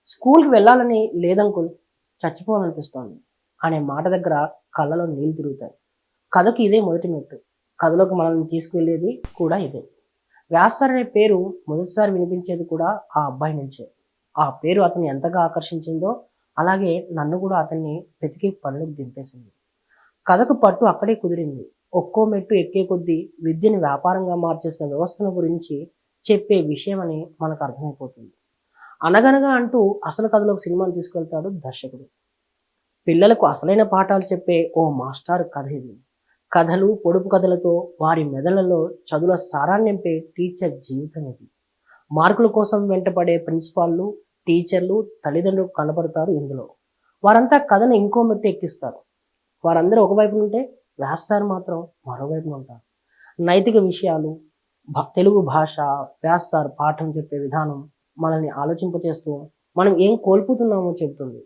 స్కూల్‌కి వెళ్ళాలని లేదంకుల్, చచ్చిపోవాలనిపిస్తోంది అనే మాట దగ్గర కళ్ళలో నీళ్ళు తిరుగుతాయి. కథకి ఇదే మొదటి మెట్టు. కథలోకి మనల్ని తీసుకువెళ్ళేది కూడా ఇదే. వ్యాస్ సార్ అనే పేరు మొదటిసారి వినిపించేది కూడా ఆ అబ్బాయి నుంచే. ఆ పేరు అతన్ని ఎంతగా ఆకర్షించిందో, అలాగే నన్ను కూడా అతన్ని వెతికి పనిలోకి దింపేసింది. కథకు పట్టు అక్కడే కుదిరింది. ఒక్కో మెట్టు ఎక్కే కొద్దీ విద్యని వ్యాపారంగా మార్చేసిన వ్యవస్థను గురించి చెప్పే విషయమని మనకు అర్థమైపోతుంది. అనగనగా అంటూ అసలు కథలోకి సినిమాని తీసుకెళ్తాడు దర్శకుడు. పిల్లలకు అసలైన పాఠాలు చెప్పే ఓ మాస్టారు కథ ఇది. కథలు, పొడుపు కథలతో వారి మెదళ్లలో చదువుల సారాన్ని నింపే టీచర్ జీవితం ఇది. మార్కుల కోసం వెంటపడే ప్రిన్సిపాల్లు, టీచర్లు, తల్లిదండ్రులు కనపడతారు ఇందులో. వారంతా కథను ఇంకో మెట్టు ఎక్కిస్తారు. వారందరూ ఒకవైపున ఉంటే వ్యాస్ సార్ మాత్రం మరోవైపున ఉంటారు. నైతిక విషయాలు, తెలుగు భాష, వ్యాస్ సార్ పాఠం చెప్పే విధానం మనల్ని ఆలోచింపచేస్తూ మనం ఏం కోల్పోతున్నామో చెబుతుంది.